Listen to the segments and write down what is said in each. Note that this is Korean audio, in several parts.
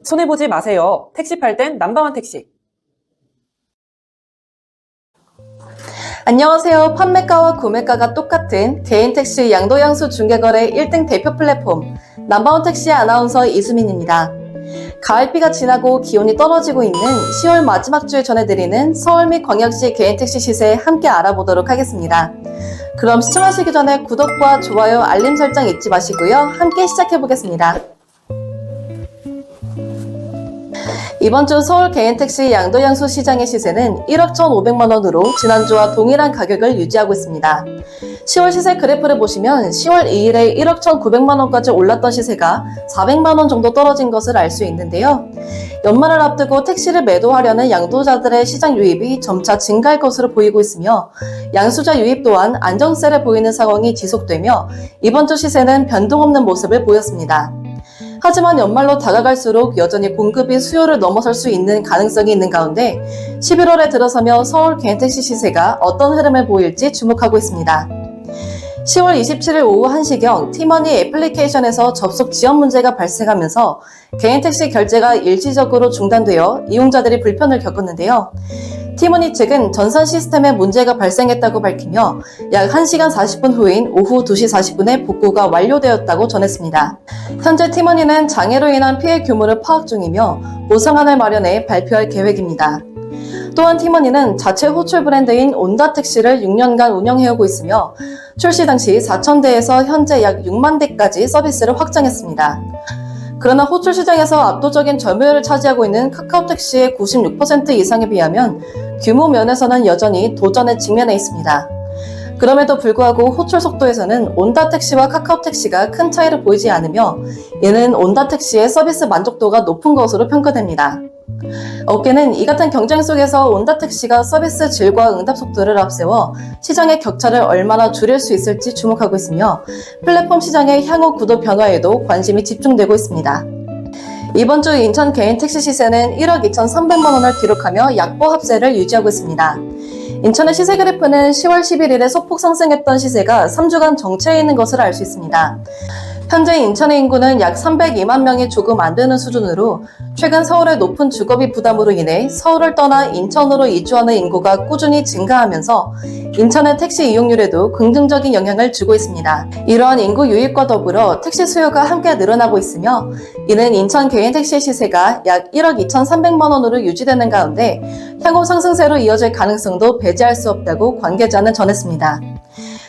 손해보지 마세요. 택시 팔 땐 넘버원 택시. 안녕하세요. 판매가와 구매가가 똑같은 개인 택시 양도양수 중개거래 1등 대표 플랫폼 넘버원 택시 아나운서 이수민입니다. 가을비가 지나고 기온이 떨어지고 있는 10월 마지막 주에 전해드리는 서울 및 광역시 개인 택시 시세 함께 알아보도록 하겠습니다. 그럼 시청하시기 전에 구독과 좋아요, 알림 설정 잊지 마시고요. 함께 시작해보겠습니다. 이번 주 서울 개인택시 양도양수 시장의 시세는 1억 1,500만원으로 지난주와 동일한 가격을 유지하고 있습니다. 10월 시세 그래프를 보시면 10월 2일에 1억 1,900만원까지 올랐던 시세가 400만원 정도 떨어진 것을 알 수 있는데요. 연말을 앞두고 택시를 매도하려는 양도자들의 시장 유입이 점차 증가할 것으로 보이고 있으며 양수자 유입 또한 안정세를 보이는 상황이 지속되며 이번 주 시세는 변동 없는 모습을 보였습니다. 하지만 연말로 다가갈수록 여전히 공급이 수요를 넘어설 수 있는 가능성이 있는 가운데 11월에 들어서며 서울 개인택시 시세가 어떤 흐름을 보일지 주목하고 있습니다. 10월 27일 오후 1시경 티머니 애플리케이션에서 접속 지연 문제가 발생하면서 개인택시 결제가 일시적으로 중단되어 이용자들이 불편을 겪었는데요. 티머니 측은 전산 시스템에 문제가 발생했다고 밝히며 약 1시간 40분 후인 오후 2시 40분에 복구가 완료되었다고 전했습니다. 현재 티머니는 장애로 인한 피해 규모를 파악 중이며 보상안을 마련해 발표할 계획입니다. 또한 티머니는 자체 호출 브랜드인 온다택시를 6년간 운영해오고 있으며 출시 당시 4,000대에서 현재 약 6만 대까지 서비스를 확장했습니다. 그러나 호출 시장에서 압도적인 점유율을 차지하고 있는 카카오택시의 96% 이상에 비하면 규모 면에서는 여전히 도전에 직면해 있습니다. 그럼에도 불구하고 호출 속도에서는 온다택시와 카카오택시가 큰 차이를 보이지 않으며 이는 온다택시의 서비스 만족도가 높은 것으로 평가됩니다. 업계는 이 같은 경쟁 속에서 온다택시가 서비스 질과 응답 속도를 앞세워 시장의 격차를 얼마나 줄일 수 있을지 주목하고 있으며 플랫폼 시장의 향후 구도 변화에도 관심이 집중되고 있습니다. 이번 주 인천 개인 택시 시세는 1억 2,300만원을 기록하며 약보 합세를 유지하고 있습니다. 인천의 시세 그래프는 10월 11일에 소폭 상승했던 시세가 3주간 정체해 있는 것을 알 수 있습니다. 현재 인천의 인구는 약 302만 명이 조금 안 되는 수준으로 최근 서울의 높은 주거비 부담으로 인해 서울을 떠나 인천으로 이주하는 인구가 꾸준히 증가하면서 인천의 택시 이용률에도 긍정적인 영향을 주고 있습니다. 이러한 인구 유입과 더불어 택시 수요가 함께 늘어나고 있으며 이는 인천 개인 택시 시세가 약 1억 2,300만원으로 유지되는 가운데 향후 상승세로 이어질 가능성도 배제할 수 없다고 관계자는 전했습니다.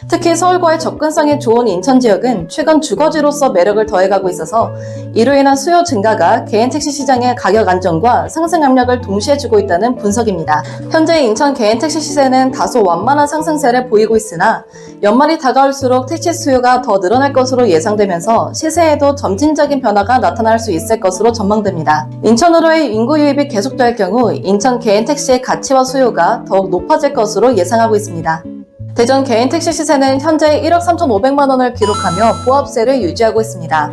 특히 서울과의 접근성이 좋은 인천 지역은 최근 주거지로서 매력을 더해가고 있어서 이로 인한 수요 증가가 개인 택시 시장의 가격 안정과 상승 압력을 동시에 주고 있다는 분석입니다. 현재 인천 개인 택시 시세는 다소 완만한 상승세를 보이고 있으나 연말이 다가올수록 택시 수요가 더 늘어날 것으로 예상되면서 시세에도 점진적인 변화가 나타날 수 있을 것으로 전망됩니다. 인천으로의 인구 유입이 계속될 경우 인천 개인 택시의 가치와 수요가 더욱 높아질 것으로 예상하고 있습니다. 대전 개인 택시 시세는 현재 1억 3,500만원을 기록하며 보합세를 유지하고 있습니다.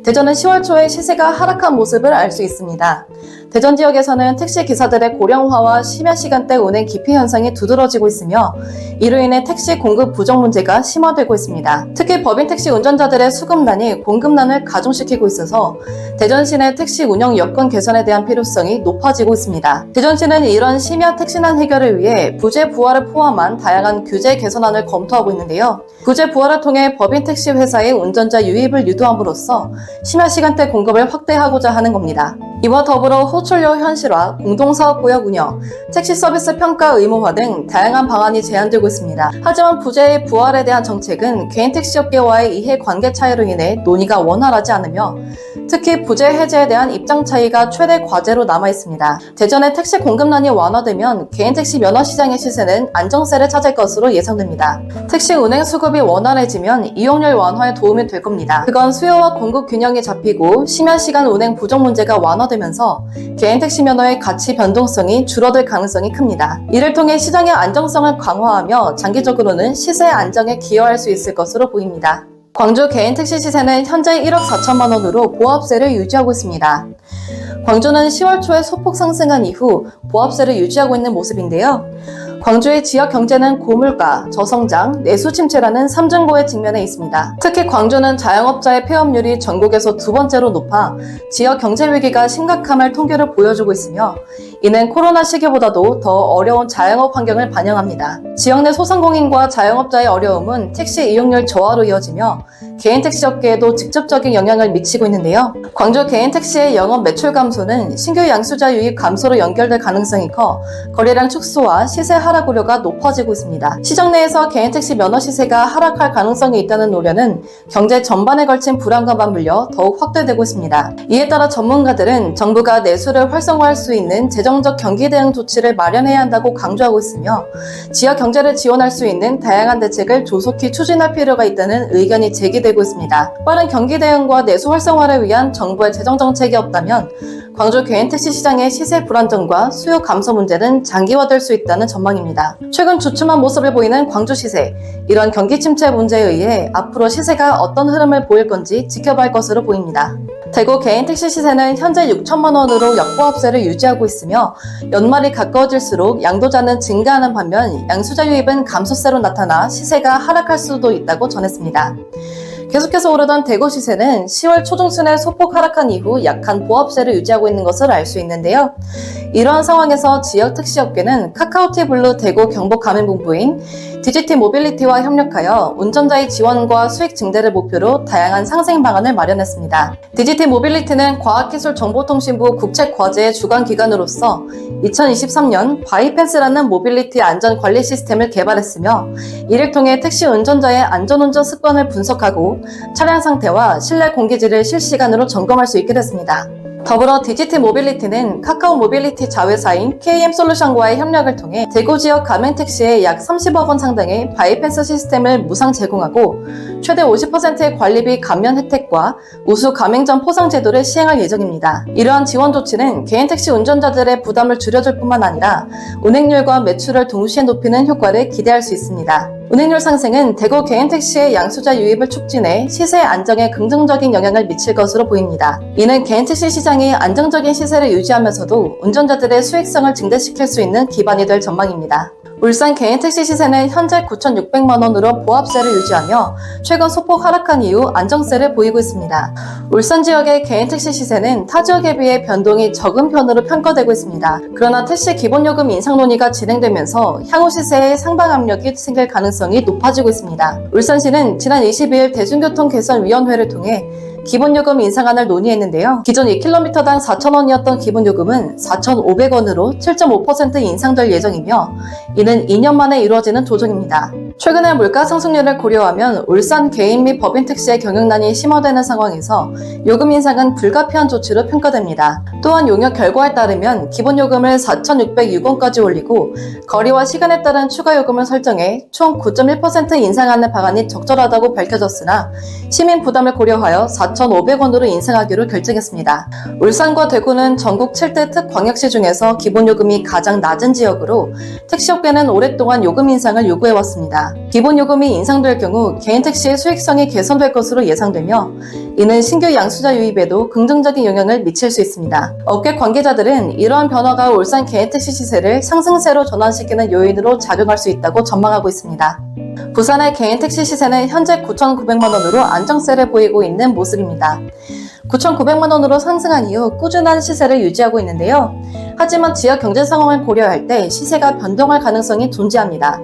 대전은 10월 초에 시세가 하락한 모습을 알 수 있습니다. 대전 지역에서는 택시 기사들의 고령화와 심야 시간대 운행 기피 현상이 두드러지고 있으며 이로 인해 택시 공급 부족 문제가 심화되고 있습니다. 특히 법인 택시 운전자들의 수급난이 공급난을 가중시키고 있어서 대전시내 택시 운영 여건 개선에 대한 필요성이 높아지고 있습니다. 대전시는 이런 심야 택시난 해결을 위해 부재 부활을 포함한 다양한 규제 개선안을 검토하고 있는데요. 부재 부활을 통해 법인 택시 회사의 운전자 유입을 유도함으로써 심야 시간대 공급을 확대하고자 하는 겁니다. 이와 더불어 호출료 현실화, 공동사업구역 운영, 택시 서비스 평가 의무화 등 다양한 방안이 제안되고 있습니다. 하지만 부재의 부활에 대한 정책은 개인 택시업계와의 이해관계 차이로 인해 논의가 원활하지 않으며 특히 부재 해제에 대한 입장 차이가 최대 과제로 남아 있습니다. 대전의 택시 공급난이 완화되면 개인 택시 면허 시장의 시세는 안정세를 찾을 것으로 예상됩니다. 택시 운행 수급이 원활해지면 이용률 완화에 도움이 될 겁니다. 그건 수요와 공급 균형이 잡히고 심야 시간 운행 부족 문제가 완화되면서 개인 택시 면허의 가치 변동성이 줄어들 가능성이 큽니다. 이를 통해 시장의 안정성을 강화하며 장기적으로는 시세 안정에 기여할 수 있을 것으로 보입니다. 광주 개인 택시 시세는 현재 1억 4천만원으로 보합세를 유지하고 있습니다. 광주는 10월 초에 소폭 상승한 이후 보합세를 유지하고 있는 모습인데요. 광주의 지역 경제는 고물가, 저성장, 내수 침체라는 삼중고에 직면해 있습니다. 특히 광주는 자영업자의 폐업률이 전국에서 두 번째로 높아 지역 경제 위기가 심각함을 통계로 보여주고 있으며 이는 코로나 시기보다도 더 어려운 자영업 환경을 반영합니다. 지역 내 소상공인과 자영업자의 어려움은 택시 이용률 저하로 이어지며 개인 택시 업계에도 직접적인 영향을 미치고 있는데요. 광주 개인 택시의 영업 매출 감소는 신규 양수자 유입 감소로 연결될 가능성이 커 거래량 축소와 시세 하락 우려가 높아지고 있습니다. 시장 내에서 개인 택시 면허 시세가 하락할 가능성이 있다는 우려는 경제 전반에 걸친 불안과 맞물려 더욱 확대되고 있습니다. 이에 따라 전문가들은 정부가 내수를 활성화할 수 있는 재정적 경기 대응 조치를 마련해야 한다고 강조하고 있으며 지역 경제를 지원할 수 있는 다양한 대책을 조속히 추진할 필요가 있다는 의견이 제기되고 있습니다. 빠른 경기 대응과 내수 활성화를 위한 정부의 재정 정책이 없다면 광주 개인 택시 시장의 시세 불안정과 수요 감소 문제는 장기화될 수 있다는 전망입니다. 최근 주춤한 모습을 보이는 광주 시세, 이런 경기 침체 문제에 의해 앞으로 시세가 어떤 흐름을 보일 건지 지켜봐야 할 것으로 보입니다. 대구 개인 택시 시세는 현재 6천만 원으로 역보합세를 유지하고 있으며 연말이 가까워질수록 양도자는 증가하는 반면 양수자 유입은 감소세로 나타나 시세가 하락할 수도 있다고 전했습니다. 계속해서 오르던 대구 시세는 10월 초중순에 소폭 하락한 이후 약한 보합세를 유지하고 있는 것을 알 수 있는데요. 이러한 상황에서 지역 택시업계는 카카오티 블루 대구 경북 가맹본부인 디지티 모빌리티와 협력하여 운전자의 지원과 수익 증대를 목표로 다양한 상생 방안을 마련했습니다. 디지티 모빌리티는 과학기술정보통신부 국책과제의 주관기관으로서 2023년 바이펜스라는 모빌리티 안전관리 시스템을 개발했으며 이를 통해 택시 운전자의 안전운전 습관을 분석하고 차량 상태와 실내 공기질을 실시간으로 점검할 수 있게 됐습니다. 더불어 디지티 모빌리티는 카카오 모빌리티 자회사인 KM솔루션과의 협력을 통해 대구 지역 가맹택시에 약 30억 원 상당의 바이펜스 시스템을 무상 제공하고 최대 50%의 관리비 감면 혜택과 우수 가맹점 포상 제도를 시행할 예정입니다. 이러한 지원 조치는 개인 택시 운전자들의 부담을 줄여줄 뿐만 아니라 운행률과 매출을 동시에 높이는 효과를 기대할 수 있습니다. 운행률 상승은 대구 개인 택시의 양수자 유입을 촉진해 시세 안정에 긍정적인 영향을 미칠 것으로 보입니다. 이는 개인 택시 시장이 안정적인 시세를 유지하면서도 운전자들의 수익성을 증대시킬 수 있는 기반이 될 전망입니다. 울산 개인 택시 시세는 현재 9,600만 원으로 보합세를 유지하며 최근 소폭 하락한 이후 안정세를 보이고 있습니다. 울산 지역의 개인 택시 시세는 타 지역에 비해 변동이 적은 편으로 평가되고 있습니다. 그러나 택시 기본요금 인상 논의가 진행되면서 향후 시세에 상방 압력이 생길 가능성이 높아지고 있습니다. 울산시는 지난 22일 대중교통개선위원회를 통해 기본요금 인상안을 논의했는데요. 기존 2km당 4,000원이었던 기본요금은 4,500원으로 7.5% 인상될 예정이며 이는 2년 만에 이루어지는 조정입니다. 최근의 물가 상승률을 고려하면 울산 개인 및 법인 택시의 경영난이 심화되는 상황에서 요금 인상은 불가피한 조치로 평가됩니다. 또한 용역 결과에 따르면 기본요금을 4,606원까지 올리고 거리와 시간에 따른 추가 요금을 설정해 총 9.1% 인상하는 방안이 적절하다고 밝혀졌으나 시민 부담을 고려하여 4,500원으로 인상하기로 결정했습니다. 울산과 대구는 전국 7대 특광역시 중에서 기본요금이 가장 낮은 지역으로 택시업계는 오랫동안 요금 인상을 요구해왔습니다. 기본요금이 인상될 경우 개인 택시의 수익성이 개선될 것으로 예상되며 이는 신규 양수자 유입에도 긍정적인 영향을 미칠 수 있습니다. 업계 관계자들은 이러한 변화가 울산 개인 택시 시세를 상승세로 전환시키는 요인으로 작용할 수 있다고 전망하고 있습니다. 부산의 개인 택시 시세는 현재 9,900만 원으로 안정세를 보이고 있는 모습입니다. 9,900만 원으로 상승한 이후 꾸준한 시세를 유지하고 있는데요. 하지만 지역 경제 상황을 고려할 때 시세가 변동할 가능성이 존재합니다.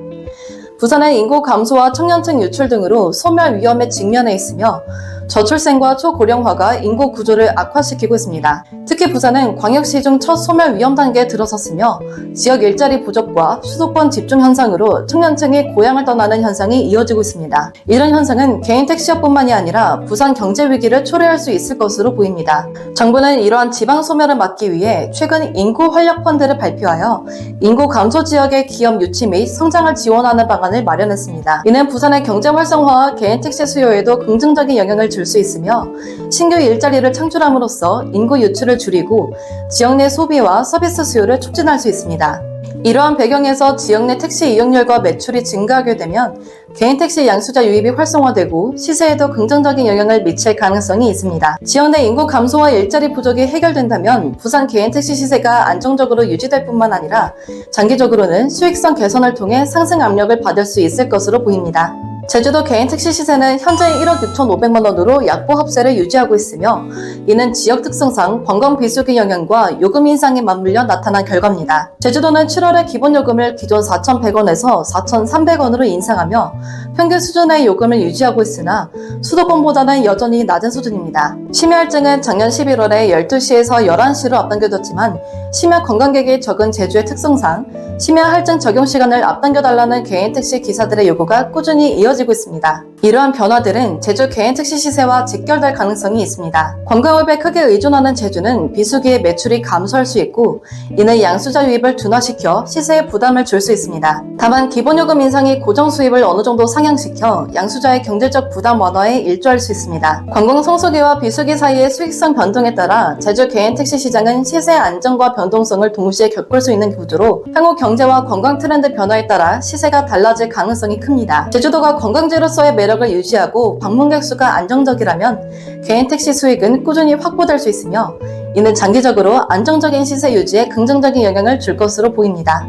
부산은 인구 감소와 청년층 유출 등으로 소멸 위험에 직면해 있으며 저출생과 초고령화가 인구 구조를 악화시키고 있습니다. 특히 부산은 광역시 중 첫 소멸 위험 단계에 들어섰으며 지역 일자리 부족과 수도권 집중 현상으로 청년층이 고향을 떠나는 현상이 이어지고 있습니다. 이런 현상은 개인 택시업뿐만이 아니라 부산 경제 위기를 초래할 수 있을 것으로 보입니다. 정부는 이러한 지방 소멸을 막기 위해 최근 인구 활력 펀드를 발표하여 인구 감소 지역의 기업 유치 및 성장을 지원하는 방안을 마련했습니다. 이는 부산의 경제 활성화와 개인 택시 수요에도 긍정적인 영향을 줄 수 있으며 신규 일자리를 창출함으로써 인구 유출을 줄이고 지역 내 소비와 서비스 수요를 촉진할 수 있습니다. 이러한 배경에서 지역 내 택시 이용률과 매출이 증가하게 되면 개인 택시 양수자 유입이 활성화되고 시세에도 긍정적인 영향을 미칠 가능성이 있습니다. 지역 내 인구 감소와 일자리 부족이 해결된다면 부산 개인 택시 시세가 안정적으로 유지될 뿐만 아니라 장기적으로는 수익성 개선을 통해 상승 압력을 받을 수 있을 것으로 보입니다. 제주도 개인 택시 시세는 현재 1억 6,500만 원으로 약보 합세를 유지하고 있으며 이는 지역 특성상 관광 비수기 영향과 요금 인상에 맞물려 나타난 결과입니다. 제주도는 7월에 기본 요금을 기존 4,100원에서 4,300원으로 인상하며 평균 수준의 요금을 유지하고 있으나 수도권보다는 여전히 낮은 수준입니다. 심야 할증은 작년 11월에 12시에서 11시로 앞당겨졌지만 심야 관광객이 적은 제주의 특성상 심야 할증 적용 시간을 앞당겨달라는 개인 택시 기사들의 요구가 꾸준히 이어지고 있습니다. 이러한 변화들은 제주 개인 택시 시세와 직결될 가능성이 있습니다. 관광업에 크게 의존하는 제주는 비수기에 매출이 감소할 수 있고 이는 양수자 유입을 둔화시켜 시세에 부담을 줄 수 있습니다. 다만 기본요금 인상이 고정 수입을 어느 정도 상향시켜 양수자의 경제적 부담 완화에 일조할 수 있습니다. 관광 성수기와 비수기 사이의 수익성 변동에 따라 제주 개인 택시 시장은 시세 안정과 변동성을 동시에 겪을 수 있는 구조로 향후 경제와 관광 트렌드 변화에 따라 시세가 달라질 가능성이 큽니다. 제주도가 관광지로서의 매력을 유지하고 방문객 수가 안정적이라면 개인 택시 수익은 꾸준히 확보될 수 있으며 이는 장기적으로 안정적인 시세 유지에 긍정적인 영향을 줄 것으로 보입니다.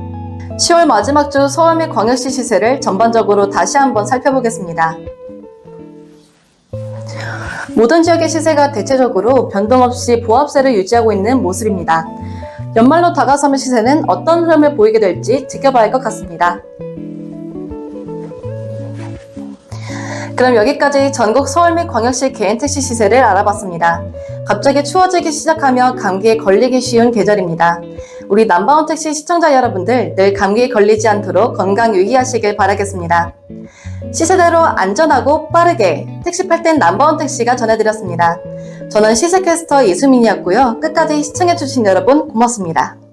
10월 마지막 주 서울 및 광역시 시세를 전반적으로 다시 한번 살펴보겠습니다. 모든 지역의 시세가 대체적으로 변동 없이 보합세를 유지하고 있는 모습입니다. 연말로 다가서는 시세는 어떤 흐름을 보이게 될지 지켜봐야 할 것 같습니다. 그럼 여기까지 전국 서울 및 광역시 개인 택시 시세를 알아봤습니다. 갑자기 추워지기 시작하며 감기에 걸리기 쉬운 계절입니다. 우리 넘버원 택시 시청자 여러분들 늘 감기에 걸리지 않도록 건강 유의하시길 바라겠습니다. 시세대로 안전하고 빠르게 택시 팔 땐 넘버원 택시가 전해드렸습니다. 저는 시세캐스터 이수민이었고요. 끝까지 시청해주신 여러분 고맙습니다.